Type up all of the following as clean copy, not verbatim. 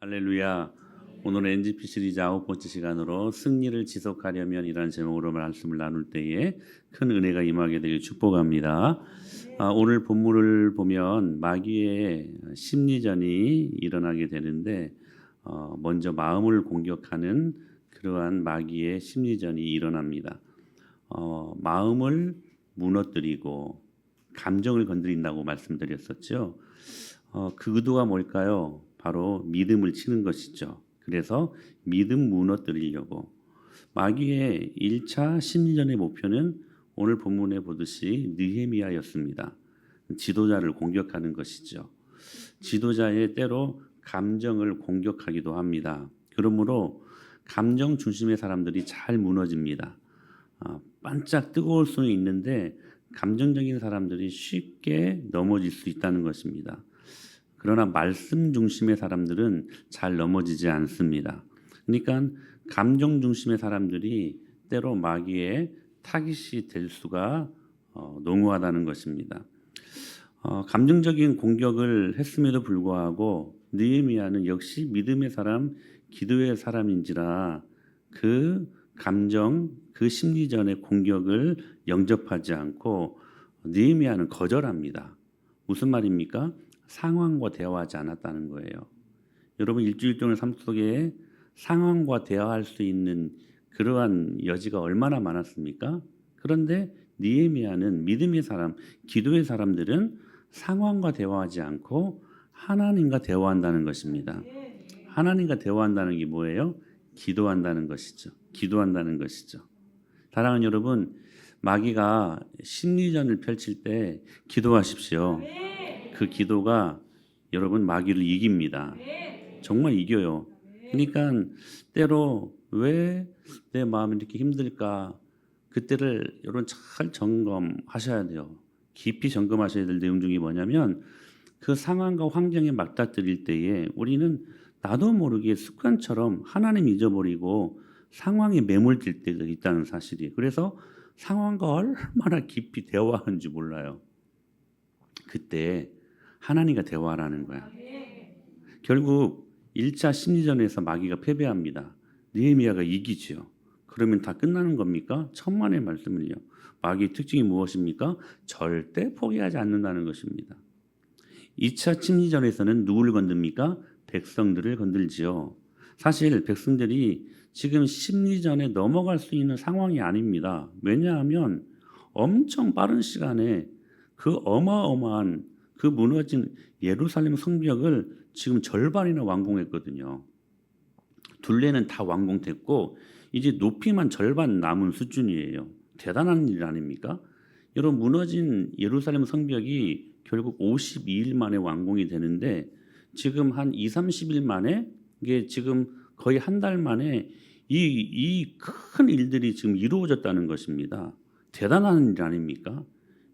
할렐루야. 오늘은 NGP 시리즈 9번째 시간으로 승리를 지속하려면 이라는 제목으로 말씀을 나눌 때에 큰 은혜가 임하게 되길 축복합니다. 오늘 본문을 보면 마귀의 심리전이 일어나게 되는데 먼저 마음을 공격하는 그러한 마귀의 심리전이 일어납니다. 마음을 무너뜨리고 감정을 건드린다고 말씀드렸었죠. 그 의도가 뭘까요? 바로 믿음을 치는 것이죠. 그래서 믿음 무너뜨리려고 마귀의 1차 심리전의 목표는 오늘 본문에 보듯이 느헤미야였습니다. 지도자를 공격하는 것이죠. 지도자의 때로 감정을 공격하기도 합니다. 그러므로 감정 중심의 사람들이 잘 무너집니다. 반짝 뜨거울 수는 있는데 감정적인 사람들이 쉽게 넘어질 수 있다는 것입니다. 그러나 말씀 중심의 사람들은 잘 넘어지지 않습니다. 그러니까 감정 중심의 사람들이 때로 마귀의 타깃이 될 수가 농후하다는 것입니다. 감정적인 공격을 했음에도 불구하고 느헤미야는 역시 믿음의 사람, 기도의 사람인지라 그 감정, 그 심리전의 공격을 영접하지 않고 느헤미야는 거절합니다. 무슨 말입니까? 상황과 대화하지 않았다는 거예요. 여러분 일주일 동안 삶 속에 상황과 대화할 수 있는 그러한 여지가 얼마나 많았습니까? 그런데 느헤미야는 믿음의 사람, 기도의 사람들은 상황과 대화하지 않고 하나님과 대화한다는 것입니다. 하나님과 대화한다는 게 뭐예요? 기도한다는 것이죠. 기도한다는 것이죠. 사랑하는 여러분, 마귀가 심리전을 펼칠 때 기도하십시오. 그 기도가 여러분 마귀를 이깁니다. 정말 이겨요. 그러니까 때로 왜 내 마음이 이렇게 힘들까? 그때를 여러분 잘 점검하셔야 돼요. 깊이 점검하셔야 될 내용 중에 뭐냐면 그 상황과 환경에 맞닥뜨릴 때에 우리는 나도 모르게 습관처럼 하나님 잊어버리고 상황에 매몰될 때가 있다는 사실이에요. 그래서 상황과 얼마나 깊이 대화하는지 몰라요. 그때 하나님과 대화하라는 거야. 결국 1차 심리전에서 마귀가 패배합니다. 느헤미야가 이기지요. 그러면 다 끝나는 겁니까? 천만의 말씀을요. 마귀의 특징이 무엇입니까? 절대 포기하지 않는다는 것입니다. 2차 심리전에서는 누구를 건듭니까? 백성들을 건들지요. 사실 백성들이 지금 심리전에 넘어갈 수 있는 상황이 아닙니다. 왜냐하면 엄청 빠른 시간에 그 어마어마한 그 무너진 예루살렘 성벽을 지금 절반이나 완공했거든요. 둘레는 다 완공됐고 이제 높이만 절반 남은 수준이에요. 대단한 일 아닙니까? 여러분 무너진 예루살렘 성벽이 결국 52일 만에 완공이 되는데 지금 한 2, 30일 만에 이게 지금 거의 한 달 만에 이 큰 일들이 지금 이루어졌다는 것입니다. 대단한 일 아닙니까?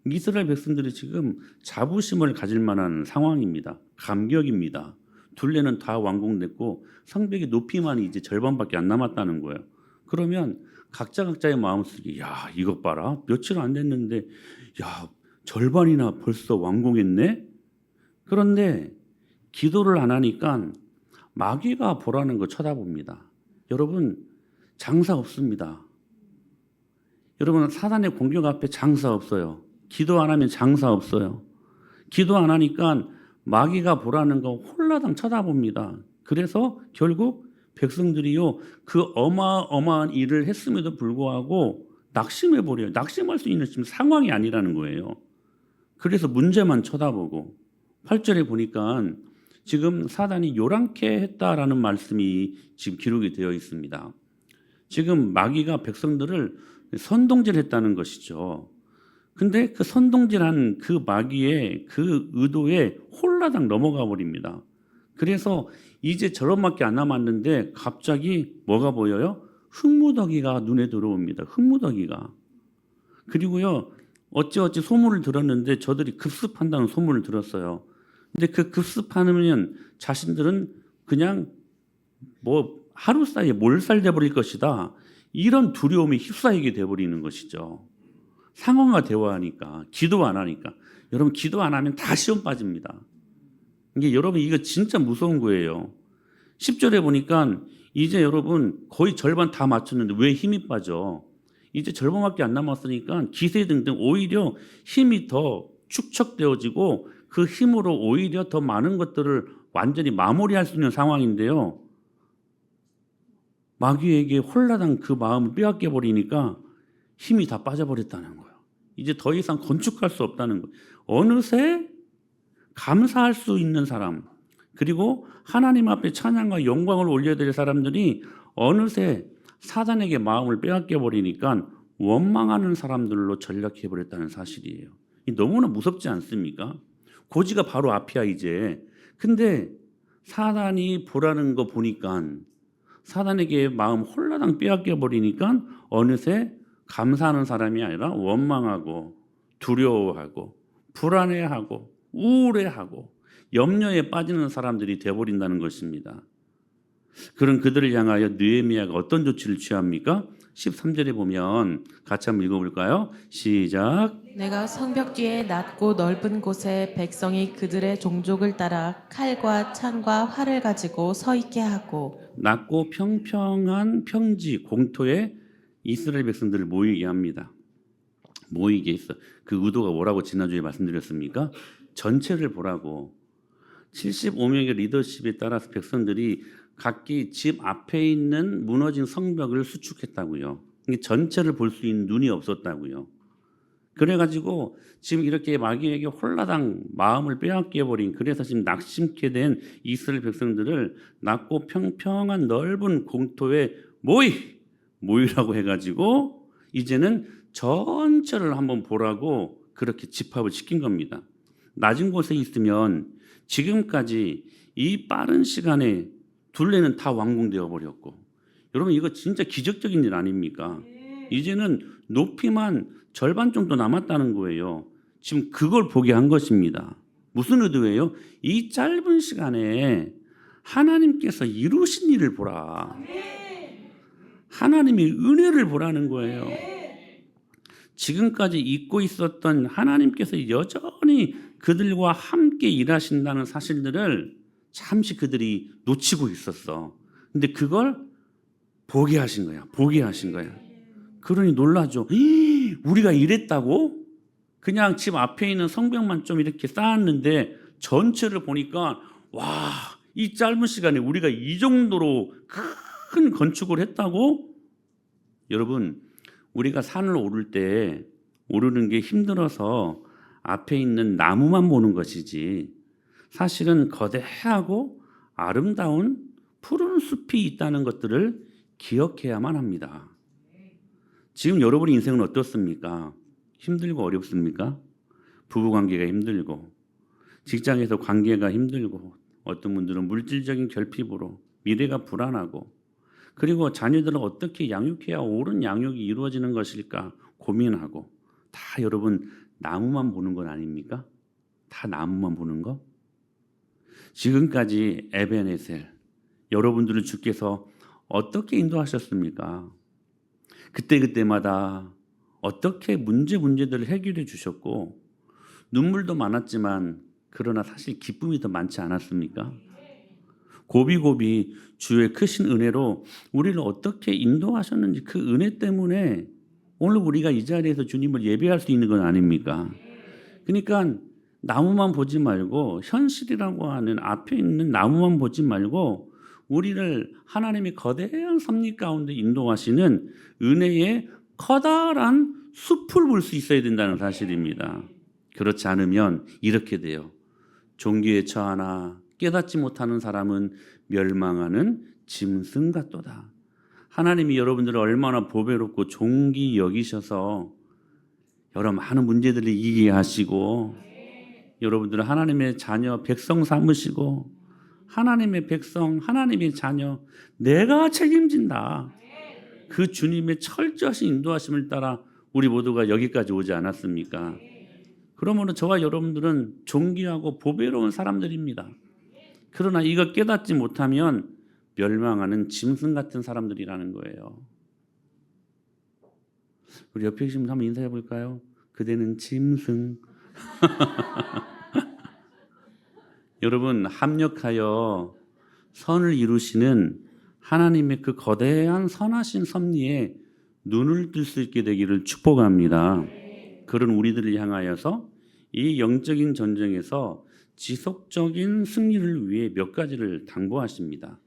이스라엘 백성들이 지금 자부심을 가질 만한 상황입니다. 감격입니다. 둘레는 다 완공됐고 성벽의 높이만 이제 절반밖에 안 남았다는 거예요. 그러면 각자의 마음속에 야 이것 봐라 며칠 안 됐는데 야 절반이나 벌써 완공했네. 그런데 기도를 안 하니까 마귀가 보라는 거 쳐다봅니다. 여러분 장사 없습니다. 여러분 사단의 공격 앞에 장사 없어요. 기도 안 하면 장사 없어요. 기도 안 하니까 마귀가 보라는 거 홀라당 쳐다봅니다. 그래서 결국 백성들이요 그 어마어마한 일을 했음에도 불구하고 낙심해버려요. 낙심할 수 있는 지금 상황이 아니라는 거예요. 그래서 문제만 쳐다보고 8절에 보니까 지금 사단이 요란케 했다라는 말씀이 지금 기록이 되어 있습니다. 지금 마귀가 백성들을 선동질했다는 것이죠. 근데 그 선동질한 그 마귀의 그 의도에 홀라당 넘어가 버립니다. 그래서 이제 저런밖에 안 남았는데 갑자기 뭐가 보여요? 흙무더기가 눈에 들어옵니다. 흙무더기가. 그리고요 어찌어찌 소문을 들었는데 저들이 급습한다는 소문을 들었어요. 근데 그 급습하면 자신들은 그냥 뭐 하루 사이에 몰살돼 버릴 것이다. 이런 두려움에 휩싸이게 돼 버리는 것이죠. 상황과 대화하니까 기도 안 하니까. 여러분 기도 안 하면 다 시험 빠집니다. 이게 여러분 이거 진짜 무서운 거예요. 10절에 보니까 이제 여러분 거의 절반 다 맞췄는데 왜 힘이 빠져? 이제 절반밖에 안 남았으니까 기세 등등 오히려 힘이 더 축적되어지고 그 힘으로 오히려 더 많은 것들을 완전히 마무리할 수 있는 상황인데요. 마귀에게 홀라당 그 마음을 빼앗겨 버리니까 힘이 다 빠져버렸다는 거예요. 이제 더 이상 건축할 수 없다는 거예요. 어느새 감사할 수 있는 사람, 그리고 하나님 앞에 찬양과 영광을 올려야 될 사람들이 어느새 사단에게 마음을 빼앗겨 버리니까 원망하는 사람들로 전락해 버렸다는 사실이에요. 너무나 무섭지 않습니까? 고지가 바로 앞이야 이제. 근데 사단이 보라는 거 보니까 사단에게 마음 홀라당 빼앗겨 버리니까 어느새 감사하는 사람이 아니라 원망하고 두려워하고 불안해하고 우울해하고 염려에 빠지는 사람들이 되어버린다는 것입니다. 그런 그들을 향하여 느헤미야가 어떤 조치를 취합니까? 13절에 보면 같이 한번 읽어볼까요? 시작. 내가 성벽 뒤에 낮고 넓은 곳에 백성이 그들의 종족을 따라 칼과 창과 활을 가지고 서 있게 하고, 낮고 평평한 평지 공토에 이스라엘 백성들을 모이게 합니다. 모이게 했어. 그 의도가 뭐라고 지난주에 말씀드렸습니까? 전체를 보라고. 75명의 리더십에 따라서 백성들이 각기 집 앞에 있는 무너진 성벽을 수축했다고요. 전체를 볼 수 있는 눈이 없었다고요. 그래가지고 지금 이렇게 마귀에게 홀라당 마음을 빼앗겨버린, 그래서 지금 낙심케 된 이스라엘 백성들을 낮고 평평한 넓은 공토에 모이라고 해가지고 이제는 전체를 한번 보라고 그렇게 집합을 시킨 겁니다. 낮은 곳에 있으면 지금까지 이 빠른 시간에 둘레는 다 완공되어 버렸고, 여러분 이거 진짜 기적적인 일 아닙니까? 이제는 높이만 절반 정도 남았다는 거예요. 지금 그걸 보게 한 것입니다. 무슨 의도예요? 이 짧은 시간에 하나님께서 이루신 일을 보라. 하나님의 은혜를 보라는 거예요. 지금까지 잊고 있었던 하나님께서 여전히 그들과 함께 일하신다는 사실들을 잠시 그들이 놓치고 있었어. 근데 그걸 보게 하신 거야. 보게 하신 거야. 그러니 놀라죠. 우리가 이랬다고? 그냥 집 앞에 있는 성벽만 좀 이렇게 쌓았는데 전체를 보니까 와, 이 짧은 시간에 우리가 이 정도로 큰 건축을 했다고? 여러분, 우리가 산을 오를 때 오르는 게 힘들어서 앞에 있는 나무만 보는 것이지, 사실은 거대하고 아름다운 푸른 숲이 있다는 것들을 기억해야만 합니다. 지금 여러분의 인생은 어떻습니까? 힘들고 어렵습니까? 부부관계가 힘들고, 직장에서 관계가 힘들고, 어떤 분들은 물질적인 결핍으로 미래가 불안하고, 그리고 자녀들을 어떻게 양육해야 옳은 양육이 이루어지는 것일까 고민하고, 다 여러분 나무만 보는 건 아닙니까? 다 나무만 보는 거? 지금까지 에베네셀, 여러분들을 주께서 어떻게 인도하셨습니까? 그때마다 어떻게 문제들을 해결해 주셨고, 눈물도 많았지만 그러나 사실 기쁨이 더 많지 않았습니까? 고비고비 주의 크신 은혜로 우리를 어떻게 인도하셨는지, 그 은혜 때문에 오늘 우리가 이 자리에서 주님을 예배할 수 있는 건 아닙니까? 그러니까 나무만 보지 말고, 현실이라고 하는 앞에 있는 나무만 보지 말고 우리를 하나님의 거대한 섭리 가운데 인도하시는 은혜의 커다란 숲을 볼 수 있어야 된다는 사실입니다. 그렇지 않으면 이렇게 돼요. 종기에 처하나 깨닫지 못하는 사람은 멸망하는 짐승 같도다. 하나님이 여러분들을 얼마나 보배롭고 존귀 여기셔서 여러 많은 문제들을 이기게 하시고, 여러분들은 하나님의 자녀 백성 삼으시고, 하나님의 백성, 하나님의 자녀 내가 책임진다, 그 주님의 철저하신 인도하심을 따라 우리 모두가 여기까지 오지 않았습니까? 그러므로 저와 여러분들은 존귀하고 보배로운 사람들입니다. 그러나 이거 깨닫지 못하면 멸망하는 짐승 같은 사람들이라는 거예요. 우리 옆에 계신 분 한번 인사해 볼까요? 그대는 짐승. 여러분, 합력하여 선을 이루시는 하나님의 그 거대한 선하신 섭리에 눈을 뜰 수 있게 되기를 축복합니다. 그런 우리들을 향하여서 이 영적인 전쟁에서 지속적인 승리를 위해 몇 가지를 당부하십니다.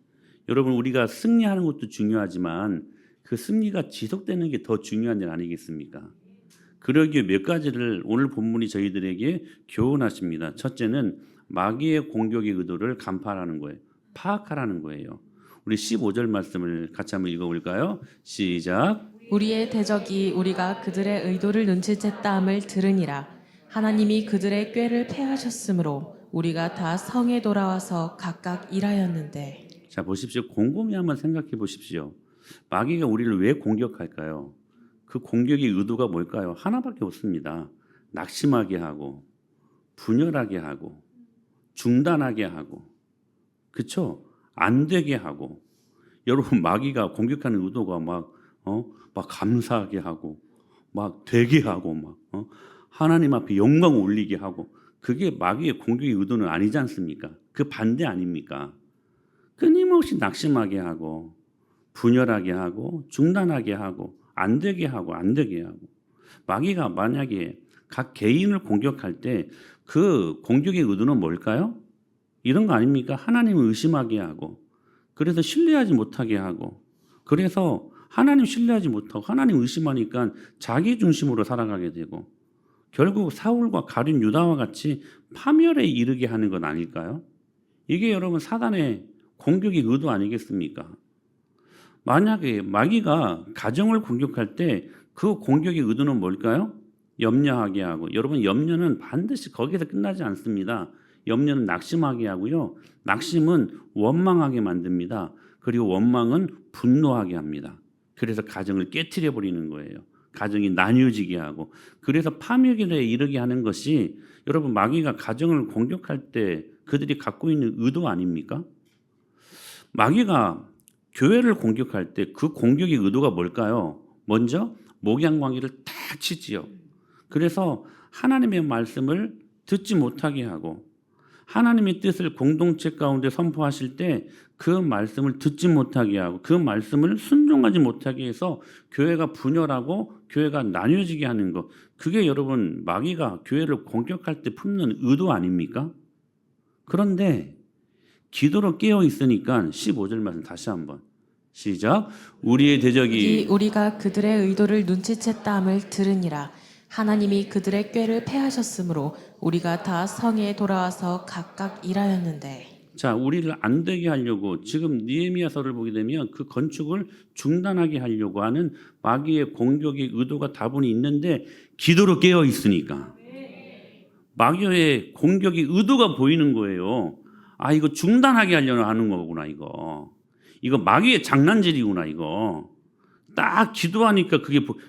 여러분, 우리가 승리하는 것도 중요하지만 그 승리가 지속되는 게 더 중요한 일 아니겠습니까? 그러기에 몇 가지를 오늘 본문이 저희들에게 교훈하십니다. 첫째는 마귀의 공격의 의도를 간파하라는 거예요. 파악하라는 거예요. 우리 15절 말씀을 같이 한번 읽어볼까요? 시작. 우리의 대적이 우리가 그들의 의도를 눈치챘다 함을 들으니라. 하나님이 그들의 꾀를 패하셨으므로 우리가 다 성에 돌아와서 각각 일하였는데. 자, 보십시오. 곰곰이 한번 생각해 보십시오. 마귀가 우리를 왜 공격할까요? 그 공격의 의도가 뭘까요? 하나밖에 없습니다. 낙심하게 하고, 분열하게 하고, 중단하게 하고, 그렇죠? 안 되게 하고. 여러분, 마귀가 공격하는 의도가 막 감사하게 하고, 막 되게 하고, 하나님 앞에 영광 올리게 하고, 그게 마귀의 공격의 의도는 아니지 않습니까? 그 반대 아닙니까? 끊임없이 낙심하게 하고, 분열하게 하고, 중단하게 하고, 안 되게 하고, 안 되게 하고. 마귀가 만약에 각 개인을 공격할 때 그 공격의 의도는 뭘까요? 이런 거 아닙니까? 하나님을 의심하게 하고, 그래서 신뢰하지 못하게 하고, 그래서 하나님 신뢰하지 못하고 하나님 의심하니까 자기 중심으로 살아가게 되고, 결국 사울과 가룟 유다와 같이 파멸에 이르게 하는 건 아닐까요? 이게 여러분 사단의 공격의 의도 아니겠습니까? 만약에 마귀가 가정을 공격할 때 그 공격의 의도는 뭘까요? 염려하게 하고. 여러분, 염려는 반드시 거기서 끝나지 않습니다. 염려는 낙심하게 하고요. 낙심은 원망하게 만듭니다. 그리고 원망은 분노하게 합니다. 그래서 가정을 깨트려 버리는 거예요. 가정이 나뉘어지게 하고. 그래서 파멸에 이르게 하는 것이 여러분, 마귀가 가정을 공격할 때 그들이 갖고 있는 의도 아닙니까? 마귀가 교회를 공격할 때 그 공격의 의도가 뭘까요? 먼저 목양광이를 탁 치지요. 그래서 하나님의 말씀을 듣지 못하게 하고, 하나님의 뜻을 공동체 가운데 선포하실 때 그 말씀을 듣지 못하게 하고, 그 말씀을 순종하지 못하게 해서 교회가 분열하고 교회가 나뉘어지게 하는 것, 그게 여러분 마귀가 교회를 공격할 때 품는 의도 아닙니까? 그런데 기도로 깨어 있으니까 15절 말씀 다시 한번 시작. 우리의 대적이 우리가 그들의 의도를 눈치챘다 함을 들으니라. 하나님이 그들의 꾀를 패하셨으므로 우리가 다 성에 돌아와서 각각 일하였는데. 자, 우리를 안 되게 하려고 지금 느헤미야서를 보게 되면 그 건축을 중단하게 하려고 하는 마귀의 공격의 의도가 다분히 있는데 기도로 깨어 있으니까 마귀의 공격의 의도가 보이는 거예요. 아, 이거 중단하게 하려고 하는 거구나, 이거 마귀의 장난질이구나, 이거. 딱 기도하니까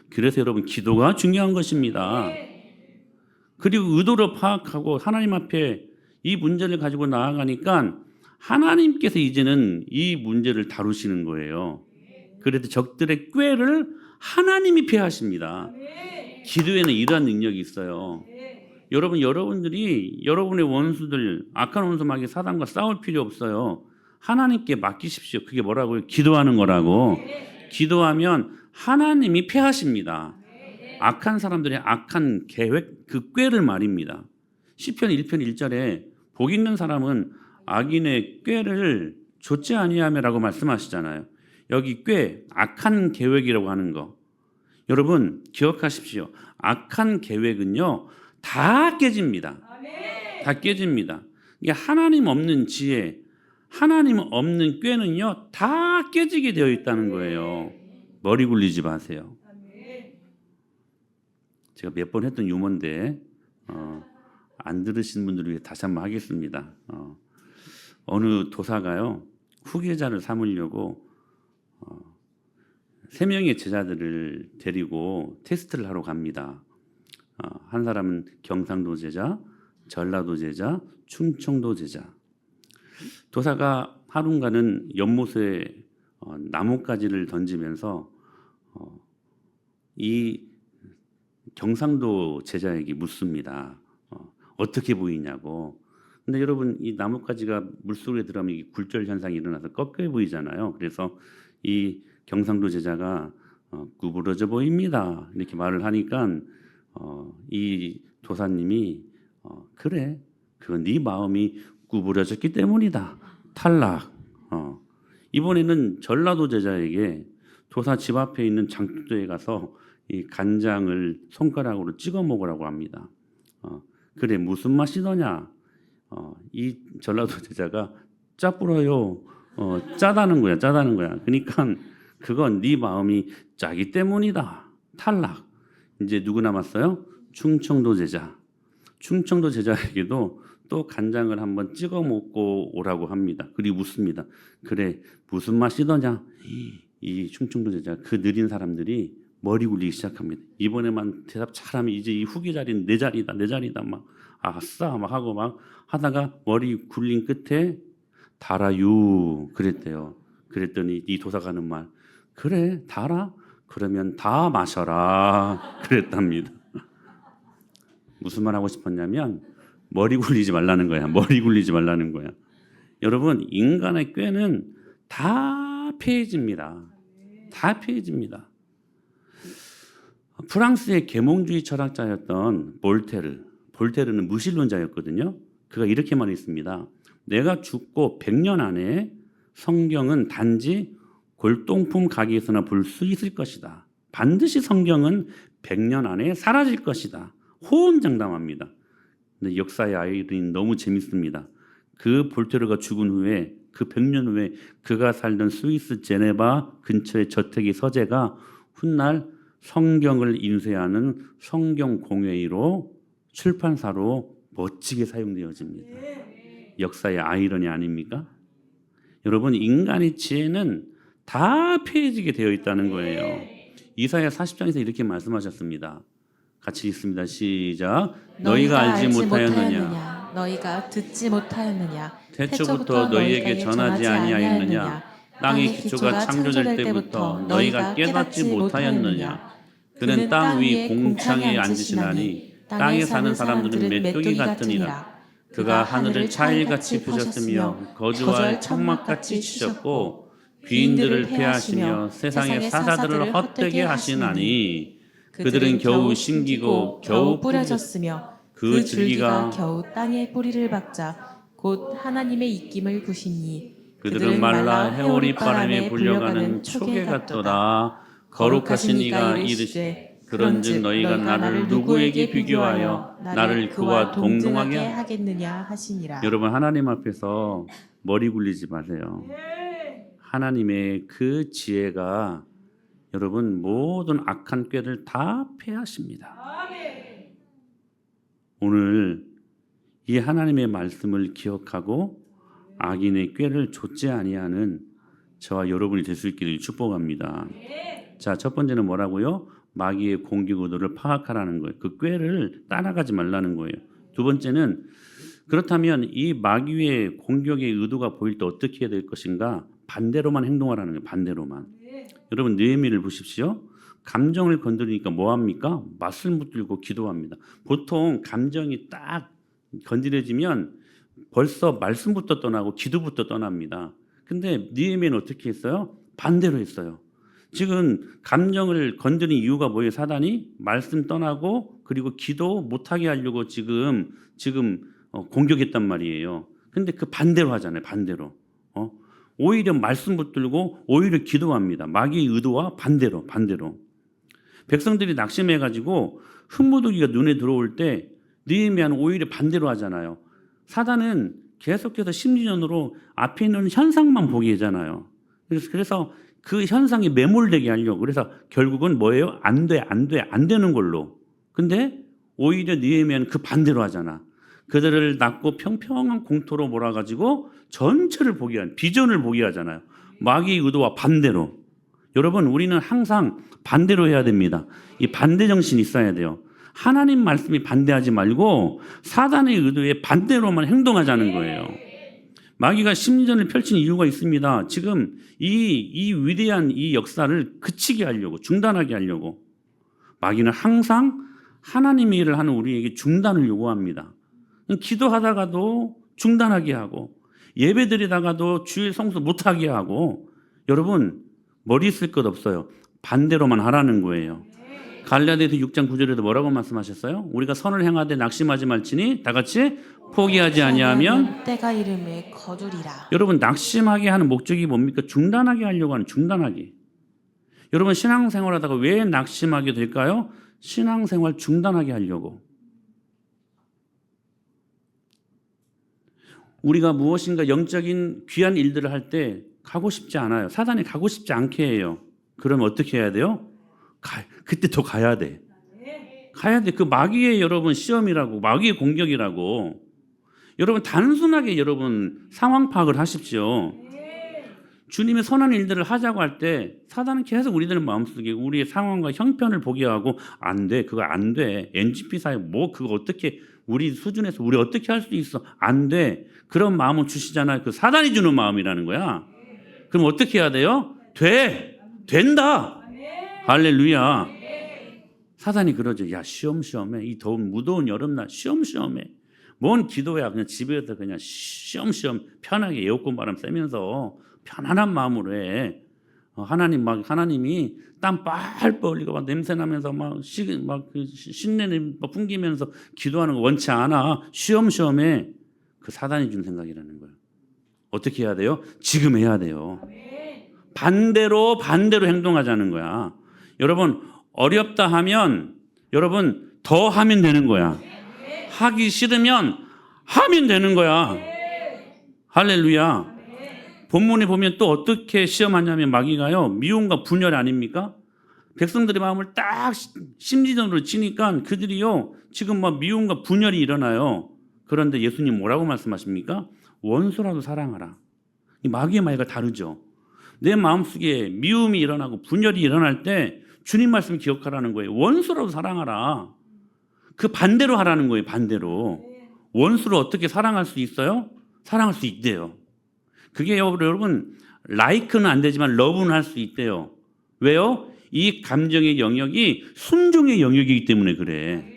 그래서 여러분, 기도가 중요한 것입니다. 그리고 의도를 파악하고 하나님 앞에 이 문제를 가지고 나아가니까 하나님께서 이제는 이 문제를 다루시는 거예요. 그래도 적들의 꾀를 하나님이 패하십니다. 기도에는 이러한 능력이 있어요. 여러분들이 여러분의 원수들, 악한 원수 마귀 사단과 싸울 필요 없어요. 하나님께 맡기십시오. 그게 뭐라고요? 기도하는 거라고. 기도하면 하나님이 패하십니다. 악한 사람들의 악한 계획, 그 꾀를 말입니다. 시편 1편 1절에 복 있는 사람은 악인의 꾀를 좋지 아니하며라고 말씀하시잖아요. 여기 꾀, 악한 계획이라고 하는 거. 여러분 기억하십시오. 악한 계획은요 다 깨집니다. 다 깨집니다. 이게 하나님 없는 지혜, 하나님 없는 꾀는요 다 깨지게 되어 있다는 거예요. 머리 굴리지 마세요. 제가 몇 번 했던 유머인데 안 들으신 분들을 위해 다시 한번 하겠습니다. 어느 도사가요 후계자를 삼으려고 3명의 제자들을 데리고 테스트를 하러 갑니다. 한 사람은 경상도 제자, 전라도 제자, 충청도 제자. 도사가 하루간은 연못에 나뭇가지를 던지면서 이 경상도 제자에게 묻습니다. 어떻게 보이냐고. 근데 여러분 이 나뭇가지가 물속에 들어가면 이 굴절 현상이 일어나서 꺾여 보이잖아요. 그래서 이 경상도 제자가 구부러져 보입니다. 이렇게 말을 하니까 이 도사님이 그래, 그건 네 마음이 구부러졌기 때문이다. 탈락. 이번에는 전라도 제자에게 도사 집 앞에 있는 장독대에 가서 이 간장을 손가락으로 찍어 먹으라고 합니다. 그래, 무슨 맛이더냐? 이 전라도 제자가 짜불어요. 짜다는 거야, 짜다는 거야. 그러니까 그건 네 마음이 짜기 때문이다. 탈락. 이제 누구 남았어요? 충청도 제자. 충청도 제자에게도 또 간장을 한번 찍어 먹고 오라고 합니다. 그리고 묻습니다. 그래, 무슨 맛이더냐? 이 충청도 제자, 그 느린 사람들이 머리 굴리기 시작합니다. 이번에만 대답 잘하면 이제 이 후기 자리는 내 자리다, 내 자리다. 막 아싸 막 하고 막 하다가 머리 굴린 끝에 달아유 그랬대요. 그랬더니 이 도사가 하는 말, 그래 달아? 그러면 다 마셔라 그랬답니다. 무슨 말 하고 싶었냐면 머리 굴리지 말라는 거야. 머리 굴리지 말라는 거야. 여러분, 인간의 꾀는 다 폐해집니다. 다 폐해집니다. 프랑스의 계몽주의 철학자였던 볼테르는 무신론자였거든요. 그가 이렇게 말했습니다. 내가 죽고 100년 안에 성경은 단지 골동품 가게에서나 볼 수 있을 것이다. 반드시 성경은 100년 안에 사라질 것이다. 호언장담합니다. 근데 역사의 아이들이 너무 재밌습니다. 그 볼테르가 죽은 후에 그 100년 후에 그가 살던 스위스 제네바 근처의 저택의 서재가 훗날 성경을 인쇄하는 성경공회의로 출판사로 멋지게 사용되어집니다. 역사의 아이러니 아닙니까? 여러분, 인간의 지혜는 다 폐해지게 되어 있다는 거예요. 이사야 40장에서 이렇게 말씀하셨습니다. 같이 읽습니다. 시작. 너희가 알지 못하였느냐? 너희가 듣지 못하였느냐? 태초부터 너희에게 전하지 아니하였느냐? 땅의 기초가 창조될 때부터 너희가 깨닫지 못하였느냐? 그는 땅 위 공창에 앉으시나니 땅에 사는 사람들은 메뚜기 같으니라. 그가 하늘을 차일같이 푸셨으며 거주할 천막같이 치셨고 귀인들을 폐하시며 세상의 사자들을 헛되게 하시나니 그들은 겨우 심기고 겨우 뿌려졌으며 그 줄기가 겨우 땅에 뿌리를 박자 곧 하나님의 입김을 부시니 그들은 말라 해오리 바람에 불려가는 초계 같도다. 거룩하신 이가 이르시되 그런즉 너희가 나를 누구에게 비교하여 나를 그와 동등하게 하겠느냐 하시니라. 여러분, 하나님 앞에서 머리 굴리지 마세요. 하나님의 그 지혜가 여러분 모든 악한 꾀를 다 폐하십니다. 오늘 이 하나님의 말씀을 기억하고 악인의 꾀를 좇지 아니하는 저와 여러분이 될 수 있기를 축복합니다. 자, 첫 번째는 뭐라고요? 마귀의 공격 의도를 파악하라는 거예요. 그 꾀를 따라가지 말라는 거예요. 두 번째는 그렇다면 이 마귀의 공격의 의도가 보일 때 어떻게 해야 될 것인가? 반대로만 행동하라는 거예요. 반대로만. 여러분, 느헤미야를 보십시오. 감정을 건드리니까 뭐합니까? 맞설 붙들고 기도합니다. 보통 감정이 딱 건드려지면 벌써 말씀부터 떠나고 기도부터 떠납니다. 근데 느헤미야는 어떻게 했어요? 반대로 했어요. 지금 감정을 건드린 이유가 뭐예요? 사단이 말씀 떠나고 그리고 기도 못하게 하려고 지금 공격했단 말이에요. 근데 그 반대로 하잖아요. 반대로. 오히려 말씀 붙들고 오히려 기도합니다. 마귀의 의도와 반대로. 백성들이 낙심해가지고 흙무더기가 눈에 들어올 때 느헤미야는 오히려 반대로 하잖아요. 사단은 계속해서 심리전으로 앞에 있는 현상만 보게 하잖아요. 그래서 그 현상에 매몰되게 하려고. 그래서 결국은 뭐예요? 안 되는 걸로. 근데 오히려 느헤미야는 그 반대로 하잖아. 그들을 낳고 평평한 공터로 몰아가지고 전체를 보게 한, 비전을 보게 하잖아요. 마귀의 의도와 반대로. 여러분, 우리는 항상 반대로 해야 됩니다. 이 반대 정신이 있어야 돼요. 하나님 말씀이 반대하지 말고 사단의 의도에 반대로만 행동하자는 거예요. 마귀가 심리전을 펼친 이유가 있습니다. 지금 이 위대한 이 역사를 그치게 하려고, 중단하게 하려고. 마귀는 항상 하나님의 일을 하는 우리에게 중단을 요구합니다. 기도하다가도 중단하게 하고 예배 드리다가도 주일 성수 못하게 하고 여러분 머리 쓸 것 없어요. 반대로만 하라는 거예요. 갈라디아서 6장 9절에도 뭐라고 말씀하셨어요? 우리가 선을 행하되 낙심하지 말지니 다 같이 포기하지 아니하면 때가 이름에 거두리라. 여러분 낙심하게 하는 목적이 뭡니까? 중단하게 하려고 하는 중단하기. 여러분 신앙생활하다가 왜 낙심하게 될까요? 신앙생활 중단하게 하려고. 우리가 무엇인가 영적인 귀한 일들을 할 때 가고 싶지 않아요. 사단이 가고 싶지 않게 해요. 그러면 어떻게 해야 돼요? 그때 더 가야 돼. 가야 돼. 그 마귀의 여러분 시험이라고, 마귀의 공격이라고. 여러분 단순하게 여러분 상황 파악을 하십시오. 주님의 선한 일들을 하자고 할 때 사단은 계속 우리들 마음속에 우리의 상황과 형편을 보게 하고 안 돼. 그거 안 돼. NGP 사회 뭐 그거 어떻게 우리 수준에서 우리 어떻게 할 수 있어? 안 돼. 그런 마음을 주시잖아요. 그 사단이 주는 마음이라는 거야. 그럼 어떻게 해야 돼요? 돼. 된다. 할렐루야. 사단이 그러죠. 야 시험시험해. 이 더운 무더운 여름날 시험시험해. 뭔 기도야. 그냥 집에서 그냥 시험시험 편하게 에어컨 바람 쐬면서 편안한 마음으로 해. 하나님이 땀 빨빨 흘리고 막 냄새 나면서 막 신내는 막 풍기면서 기도하는 거 원치 않아. 시험시험해. 그 사단이 준 생각이라는 거예요. 어떻게 해야 돼요? 지금 해야 돼요. 반대로 행동하자는 거야. 여러분 어렵다 하면 여러분 더 하면 되는 거야. 하기 싫으면 하면 되는 거야. 할렐루야. 본문에 보면 또 어떻게 시험하냐면 마귀가요. 미움과 분열 아닙니까? 백성들의 마음을 딱 심리전으로 치니까 그들이요. 지금 막 미움과 분열이 일어나요. 그런데 예수님 뭐라고 말씀하십니까? 원수라도 사랑하라. 이 마귀의 말과 다르죠. 내 마음속에 미움이 일어나고 분열이 일어날 때 주님 말씀 기억하라는 거예요. 원수라도 사랑하라. 그 반대로 하라는 거예요. 반대로. 원수를 어떻게 사랑할 수 있어요? 사랑할 수 있대요. 그게 여러분 라이크는 안 되지만 러브는 할 수 있대요. 왜요? 이 감정의 영역이 순종의 영역이기 때문에 그래.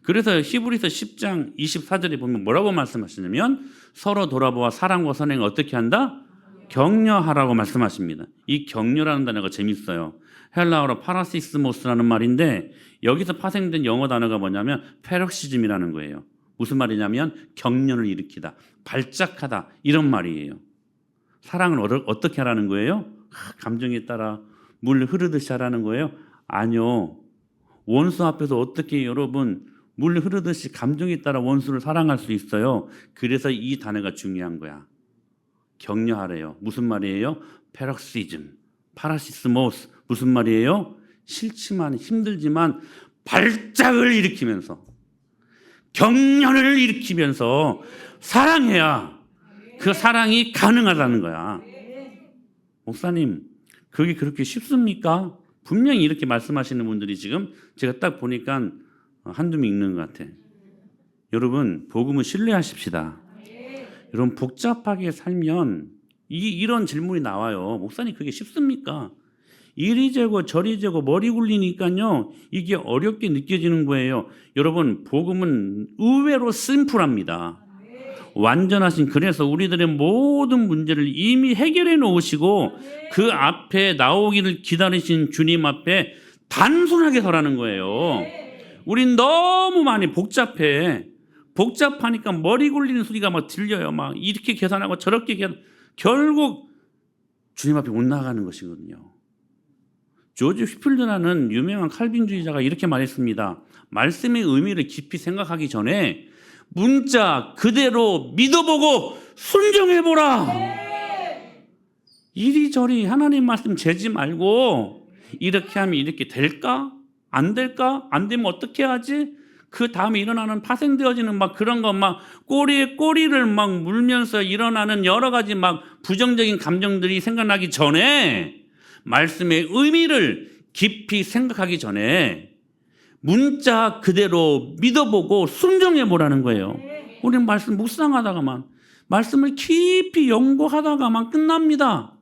그래서 히브리서 10장 24절에 보면 뭐라고 말씀하시냐면 서로 돌아보아 사랑과 선행을 어떻게 한다? 격려하라고 말씀하십니다. 이 격려라는 단어가 재밌어요. 헬라어로 파라시스모스라는 말인데 여기서 파생된 영어 단어가 뭐냐면 페럭시즘이라는 거예요. 무슨 말이냐면 격려를 일으키다, 발작하다 이런 말이에요. 사랑을 어떻게 하라는 거예요? 감정에 따라 물 흐르듯이 하라는 거예요? 아니요. 원수 앞에서 어떻게 여러분 물 흐르듯이 감정에 따라 원수를 사랑할 수 있어요? 그래서 이 단어가 중요한 거야. 격려하래요. 무슨 말이에요? 페럭시즘, 파라시스모스. 무슨 말이에요? 싫지만 힘들지만 발작을 일으키면서 격려를 일으키면서 사랑해야 그 사랑이 가능하다는 거야. 목사님, 그게 그렇게 쉽습니까? 분명히 이렇게 말씀하시는 분들이 지금 제가 딱 보니까 한두 명 있는 것 같아. 여러분, 복음을 신뢰하십시다. 여러분, 복잡하게 살면 이런 질문이 나와요. 목사님, 그게 쉽습니까? 이리 재고 저리 재고 머리 굴리니까요. 이게 어렵게 느껴지는 거예요. 여러분, 복음은 의외로 심플합니다. 완전하신 그래서 우리들의 모든 문제를 이미 해결해 놓으시고 그 앞에 나오기를 기다리신 주님 앞에 단순하게 서라는 거예요. 우린 너무 많이 복잡해. 복잡하니까 머리 굴리는 소리가 막 들려요. 막 이렇게 계산하고 저렇게 결국 주님 앞에 못 나가는 것이거든요. 조지 휘필드라는 유명한 칼빈주의자가 이렇게 말했습니다. 말씀의 의미를 깊이 생각하기 전에 문자 그대로 믿어보고 순종해보라. 이리저리 하나님 말씀 재지 말고 이렇게 하면 이렇게 될까? 안 될까? 안 되면 어떻게 하지? 그 다음에 일어나는 파생되어지는 막 그런 거 막 꼬리에 꼬리를 막 물면서 일어나는 여러 가지 막 부정적인 감정들이 생각나기 전에 말씀의 의미를 깊이 생각하기 전에 문자 그대로 믿어보고 순종해보라는 거예요. 우리는 말씀 묵상하다가만 말씀을 깊이 연구하다가만 끝납니다.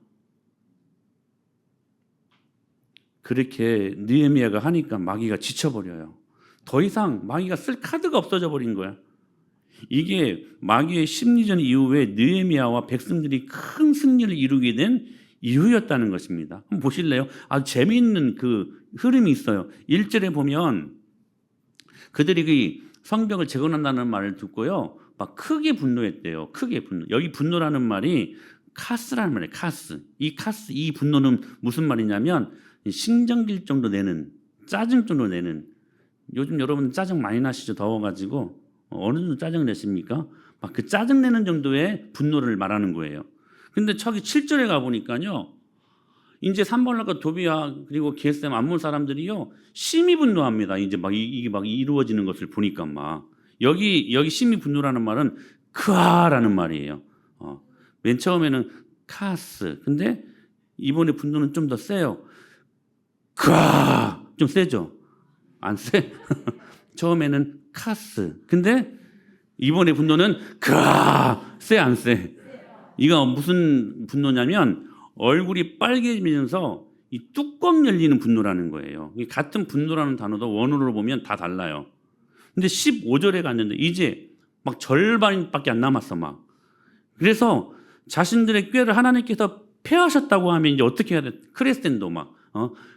그렇게 느헤미야가 하니까 마귀가 지쳐버려요. 더 이상 마귀가 쓸 카드가 없어져 버린 거야. 이게 마귀의 심리전 이후에 느헤미야와 백성들이 큰 승리를 이루게 된 이유였다는 것입니다. 한번 보실래요? 아주 재미있는 그 흐름이 있어요. 1절에 보면 그들이 그 성벽을 재건한다는 말을 듣고요, 막 크게 분노했대요. 크게 분노. 여기 분노라는 말이 카스라는 말이에요. 카스. 이 분노는 무슨 말이냐면 신경질 정도 내는, 짜증 정도 내는. 요즘 여러분 짜증 많이 나시죠? 더워가지고 어느 정도 짜증 내십니까? 막 그 짜증 내는 정도의 분노를 말하는 거예요. 근데 저기 7절에 가 보니까요, 이제 산발락과 도비야 그리고 게셈 암몬 사람들이요 심히 분노합니다. 이제 막 이게 막 이루어지는 것을 보니까 막 여기 심히 분노라는 말은 크아라는 말이에요. 맨 처음에는 카스, 근데 이번에 분노는 좀 더 세요. 크아, 좀 세죠? 안 세? 처음에는 카스, 근데 이번에 분노는 크아, 세 안 세? 이거 무슨 분노냐면 얼굴이 빨개지면서 이 뚜껑 열리는 분노라는 거예요. 같은 분노라는 단어도 원어로 보면 다 달라요. 근데 15절에 갔는데 이제 막 절반밖에 안 남았어 막. 그래서 자신들의 꾀를 하나님께서 패하셨다고 하면 이제 어떻게 해야 돼? 크레센도 막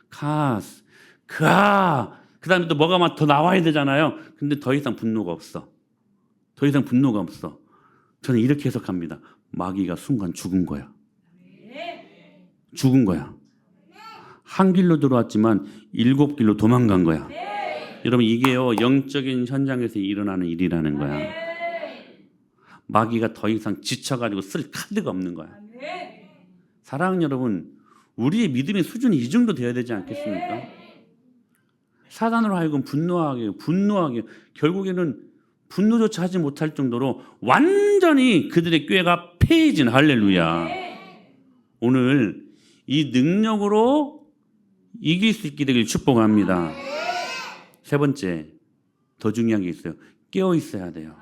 카스, 크아, 그다음에 또 뭐가 막 더 나와야 되잖아요. 근데 더 이상 분노가 없어. 더 이상 분노가 없어. 저는 이렇게 해석합니다. 마귀가 순간 죽은 거야. 죽은 거야. 한 길로 들어왔지만 7길로 도망간 거야. 여러분 이게요 영적인 현장에서 일어나는 일이라는 거야. 마귀가 더 이상 지쳐가지고 쓸 카드가 없는 거야. 사랑하는 여러분, 우리의 믿음의 수준이 이 정도 되어야 되지 않겠습니까? 사단으로 하여금 분노하게 결국에는 분노조차 하지 못할 정도로 완전히 그들의 꾀가 패해진 할렐루야. 오늘 이 능력으로 이길 수 있게 되길 축복합니다. 세 번째, 더 중요한 게 있어요. 깨어 있어야 돼요.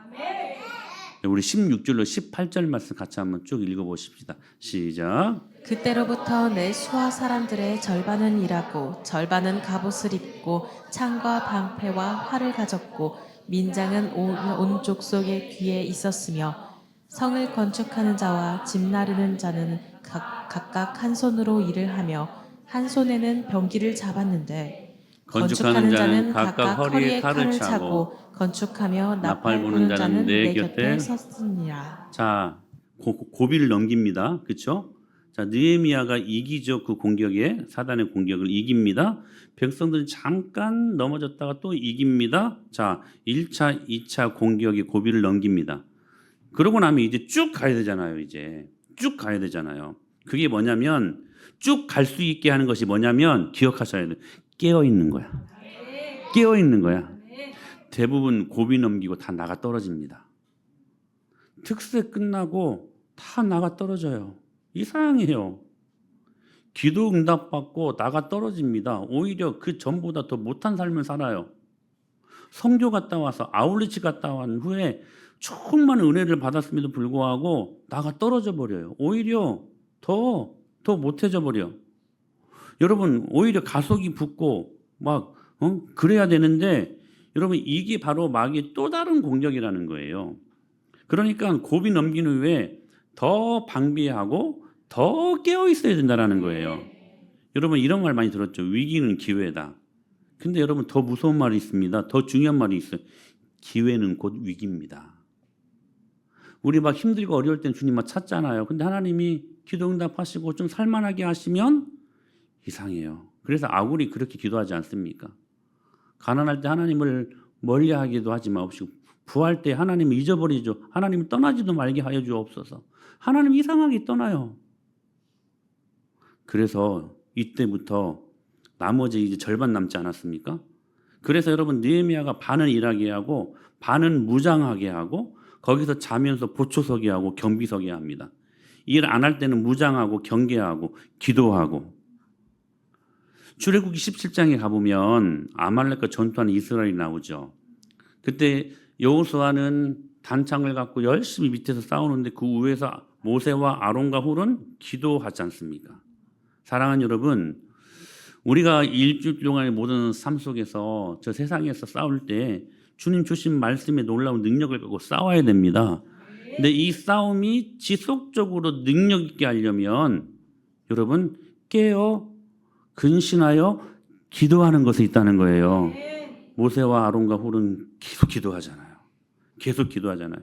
우리 16절로 18절 말씀 같이 한번 쭉 읽어보십시다. 시작. 그때로부터 내 수하 사람들의 절반은 일하고 절반은 갑옷을 입고 창과 방패와 활을 가졌고 민장은 온 족속의 귀에 있었으며 성을 건축하는 자와 집 나르는 자는 각각 한 손으로 일을 하며 한 손에는 병기를 잡았는데 건축하는 자는 각각 허리에 칼을 차고 건축하며 나팔 부는 자는 내 곁에 섰으니라. 자, 고비를 넘깁니다. 그렇죠? 자, 느헤미야가 이기죠. 그 공격에, 사단의 공격을 이깁니다. 백성들이 잠깐 넘어졌다가 또 이깁니다. 자, 1차, 2차 공격의 고비를 넘깁니다. 그러고 나면 이제 쭉 가야 되잖아요. 이제 쭉 가야 되잖아요. 그게 뭐냐면 쭉 갈 수 있게 하는 것이 뭐냐면 기억하셔야 돼요. 깨어 있는 거야. 깨어 있는 거야. 대부분 고비 넘기고 다 나가 떨어집니다. 특세 끝나고 다 나가 떨어져요. 이상해요. 기도 응답 받고 나가 떨어집니다. 오히려 그 전보다 더 못한 삶을 살아요. 성교 갔다 와서 아울리치 갔다 온 후에 충만한 은혜를 받았음에도 불구하고 나가 떨어져 버려요. 오히려 더 못해져 버려. 여러분 오히려 가속이 붙고 막 그래야 되는데 여러분 이게 바로 마귀의 또 다른 공격이라는 거예요. 그러니까 고비 넘긴 후에 더 방비하고 더 깨어 있어야 된다는 거예요. 여러분 이런 말 많이 들었죠. 위기는 기회다. 근데 여러분 더 무서운 말이 있습니다. 더 중요한 말이 있어요. 기회는 곧 위기입니다. 우리 막 힘들고 어려울 땐 주님 막 찾잖아요. 근데 하나님이 기도 응답하시고 좀 살만하게 하시면 이상해요. 그래서 아굴이 그렇게 기도하지 않습니까? 가난할 때 하나님을 멀리하기도 하지 마옵시고 부할 때 하나님을 잊어버리죠. 하나님을 떠나지도 말게 하여 주옵소서. 하나님 이상하게 떠나요. 그래서 이때부터 나머지 이제 절반 남지 않았습니까? 그래서 여러분 느헤미야가 반은 일하게 하고 반은 무장하게 하고 거기서 자면서 보초서게 하고 경비서게 합니다. 일 안 할 때는 무장하고 경계하고 기도하고. 출애굽기 17장에 가보면 아말렉과 전투하는 이스라엘이 나오죠. 그때 여호수아는 단창을 갖고 열심히 밑에서 싸우는데 그 위에서 모세와 아론과 훌은 기도하지 않습니까? 사랑하는 여러분, 우리가 일주일 동안의 모든 삶 속에서 저 세상에서 싸울 때 주님 주신 말씀에 놀라운 능력을 갖고 싸워야 됩니다. 근데 이 싸움이 지속적으로 능력 있게 하려면 여러분 깨어 근신하여 기도하는 것이 있다는 거예요. 모세와 아론과 홀은 계속 기도하잖아요. 계속 기도하잖아요.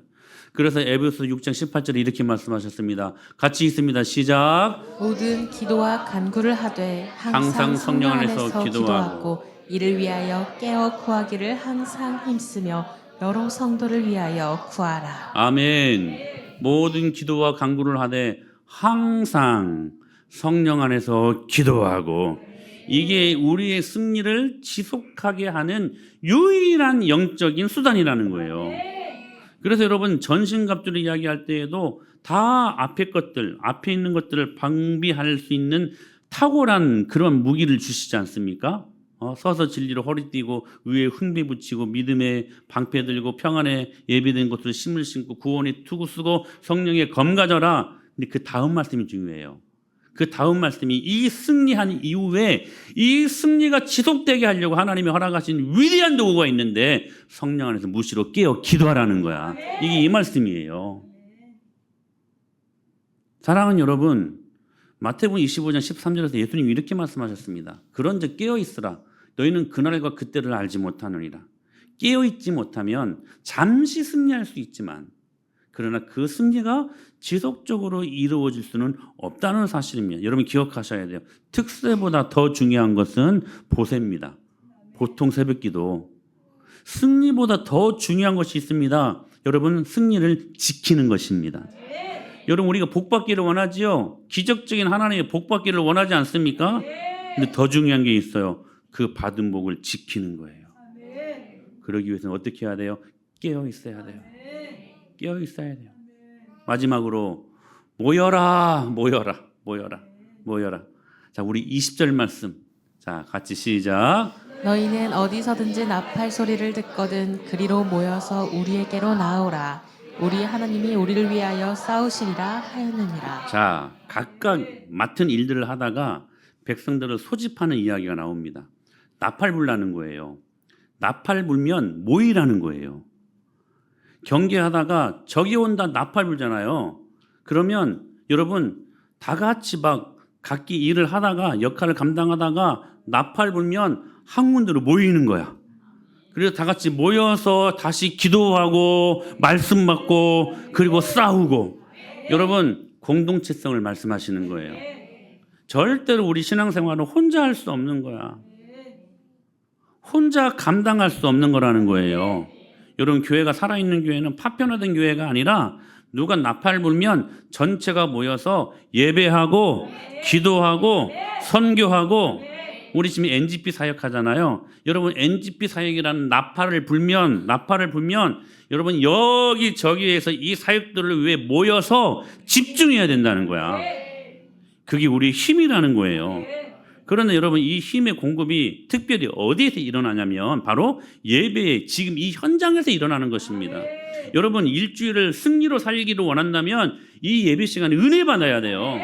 그래서 에베소서 6장 18절에 이렇게 말씀하셨습니다. 같이 있습니다. 시작. 모든 기도와 간구를 하되 항상 성령 안에서 기도하고 이를 위하여 깨어 구하기를 항상 힘쓰며 여러 성도를 위하여 구하라. 아멘. 모든 기도와 간구를 하되 항상 성령 안에서 기도하고, 이게 우리의 승리를 지속하게 하는 유일한 영적인 수단이라는 거예요. 그래서 여러분 전신갑주를 이야기할 때에도 다 앞에 것들, 앞에 있는 것들을 방비할 수 있는 탁월한 그런 무기를 주시지 않습니까? 서서 진리로 허리 띠고 위에 훈비 붙이고 믿음의 방패 들고 평안에 예비된 것으로 힘을 신고 구원의 투구 쓰고 성령의 검 가져라. 근데 그 다음 말씀이 중요해요. 그 다음 말씀이 이 승리한 이후에 이 승리가 지속되게 하려고 하나님이 허락하신 위대한 도구가 있는데 성령 안에서 무시로 깨어 기도하라는 거야. 이게 이 말씀이에요. 사랑하는 여러분, 마태복음 25장 13절에서 예수님이 이렇게 말씀하셨습니다. 그런즉 깨어 있으라. 너희는 그날과 그때를 알지 못하느니라. 깨어 있지 못하면 잠시 승리할 수 있지만 그러나 그 승리가 지속적으로 이루어질 수는 없다는 사실입니다. 여러분 기억하셔야 돼요. 특세보다 더 중요한 것은 보세입니다. 보통 새벽기도. 승리보다 더 중요한 것이 있습니다. 여러분 승리를 지키는 것입니다. 여러분 우리가 복받기를 원하지요. 기적적인 하나님의 복받기를 원하지 않습니까? 근데 더 중요한 게 있어요. 그 받은 복을 지키는 거예요. 그러기 위해서는 어떻게 해야 돼요? 깨어 있어야 돼요. 깨어 있어야 돼요. 마지막으로 모여라, 모여라, 모여라, 모여라. 자, 우리 20절 말씀. 자, 같이 시작. 너희는 어디서든지 나팔 소리를 듣거든 그리로 모여서 우리에게로 나오라. 우리 하나님이 우리를 위하여 싸우시리라 하였느니라. 자, 각각 맡은 일들을 하다가 백성들을 소집하는 이야기가 나옵니다. 나팔 불라는 거예요. 나팔 불면 모이라는 거예요. 경계하다가 적이 온다 나팔 불잖아요. 그러면 여러분 다 같이 막 각기 일을 하다가 역할을 감당하다가 나팔 불면 한 군데로 모이는 거야. 그래서 다 같이 모여서 다시 기도하고 말씀 받고 그리고 싸우고. 여러분 공동체성을 말씀하시는 거예요. 절대로 우리 신앙생활은 혼자 할 수 없는 거야. 혼자 감당할 수 없는 거라는 거예요. 여러분 교회가 살아있는 교회는 파편화된 교회가 아니라 누가 나팔 불면 전체가 모여서 예배하고 기도하고 선교하고. 우리 지금 NGP 사역하잖아요. 여러분 NGP 사역이라는 나팔을 불면 여러분 여기저기에서 이 사역들을 위해 모여서 집중해야 된다는 거야. 그게 우리의 힘이라는 거예요. 그런데 여러분 이 힘의 공급이 특별히 어디에서 일어나냐면 바로 예배에 지금 이 현장에서 일어나는 것입니다. 여러분 일주일을 승리로 살기를 원한다면 이 예배 시간에 은혜 받아야 돼요.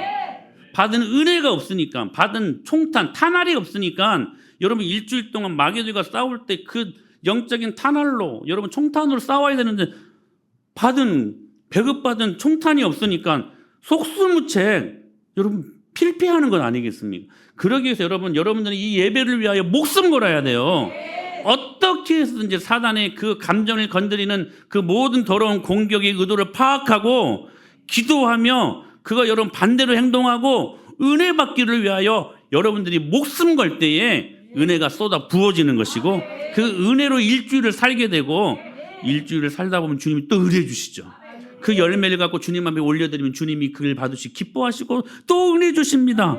받은 은혜가 없으니까, 받은 총탄, 탄알이 없으니까 여러분 일주일 동안 마귀들과 싸울 때 그 영적인 탄알로 여러분 총탄으로 싸워야 되는데 배급받은 총탄이 없으니까 속수무책 여러분 필패하는 건 아니겠습니까? 그러기 위해서 여러분들은 이 예배를 위하여 목숨 걸어야 돼요. 어떻게 해서든지 사단의 그 감정을 건드리는 그 모든 더러운 공격의 의도를 파악하고 기도하며 그거 여러분 반대로 행동하고 은혜 받기를 위하여 여러분들이 목숨 걸 때에 은혜가 쏟아 부어지는 것이고 그 은혜로 일주일을 살게 되고 일주일을 살다 보면 주님이 또 은혜 주시죠. 그 열매를 갖고 주님 앞에 올려드리면 주님이 그를 받으시 기뻐하시고 또 은혜 주십니다.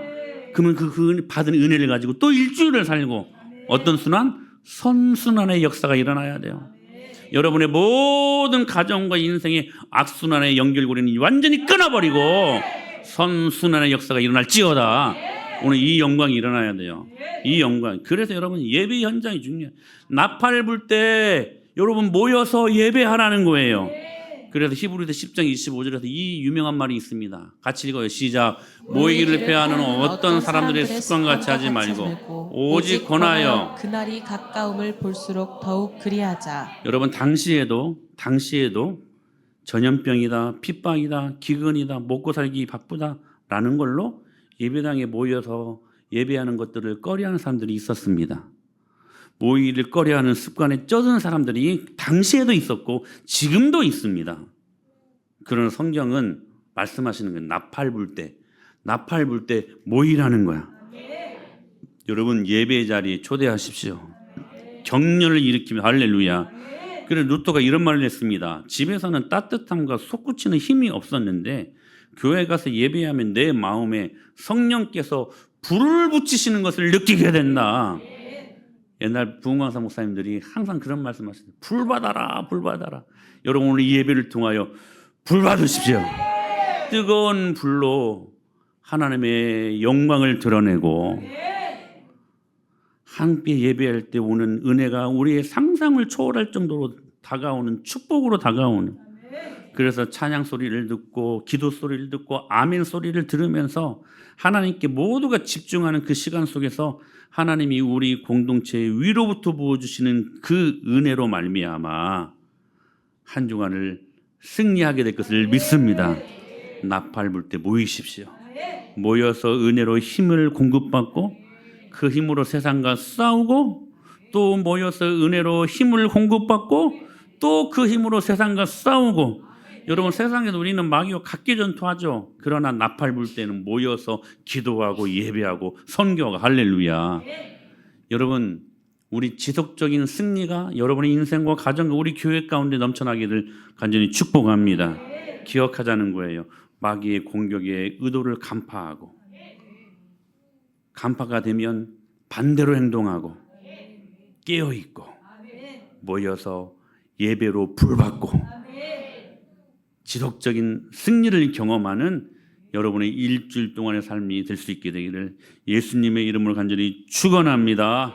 그러면 그 받은 은혜를 가지고 또 일주일을 살고 어떤 순환? 선순환의 역사가 일어나야 돼요. 여러분의 모든 가정과 인생의 악순환의 연결고리는 완전히 끊어버리고 선순환의 역사가 일어날지어다. 오늘 이 영광이 일어나야 돼요. 이 영광. 그래서 여러분 예배 현장이 중요해요. 나팔 불 때 여러분 모여서 예배하라는 거예요. 그래서 히브리서 10장 25절에서 이 유명한 말이 있습니다. 같이 읽어요. 시작. 모이기를 패하는 어떤 사람들의 습관같이 하지 말고 오직 권하여. 그날이 가까움을 볼수록 더욱 그리하자. 여러분 당시에도 전염병이다, 핍박이다, 기근이다, 먹고 살기 바쁘다라는 걸로 예배당에 모여서 예배하는 것들을 꺼려하는 사람들이 있었습니다. 모이를 꺼려하는 습관에 젖은 사람들이 당시에도 있었고 지금도 있습니다. 그런 성경은 말씀하시는 건 나팔 불 때 모이라는 거야. 여러분 예배 자리에 초대하십시오. 격려를 일으키며 할렐루야. 그래서 루터가 이런 말을 했습니다. 집에서는 따뜻함과 솟구치는 힘이 없었는데 교회 가서 예배하면 내 마음에 성령께서 불을 붙이시는 것을 느끼게 된다. 옛날 부흥강사 목사님들이 항상 그런 말씀하셨어요. 불 받아라, 불 받아라. 여러분 오늘 이 예배를 통하여 불 받으십시오. 뜨거운 불로 하나님의 영광을 드러내고 함께 예배할 때 오는 은혜가 우리의 상상을 초월할 정도로 다가오는 축복으로 다가오는, 그래서 찬양 소리를 듣고 기도 소리를 듣고 아멘 소리를 들으면서 하나님께 모두가 집중하는 그 시간 속에서 하나님이 우리 공동체의 위로부터 부어주시는 그 은혜로 말미암아 한 주간을 승리하게 될 것을 믿습니다. 나팔 불 때 모이십시오. 모여서 은혜로 힘을 공급받고 그 힘으로 세상과 싸우고, 또 모여서 은혜로 힘을 공급받고 또 그 힘으로 세상과 싸우고. 여러분 세상에도 우리는 마귀와 각계 전투하죠. 그러나 나팔 불 때는 모여서 기도하고 예배하고 선교하고 할렐루야. 여러분 우리 지속적인 승리가 여러분의 인생과 가정과 우리 교회 가운데 넘쳐나기를 간절히 축복합니다. 기억하자는 거예요. 마귀의 공격의 의도를 간파하고, 간파가 되면 반대로 행동하고 깨어있고 모여서 예배로 불받고 지속적인 승리를 경험하는 여러분의 일주일 동안의 삶이 될 수 있게 되기를 예수님의 이름으로 간절히 축원합니다.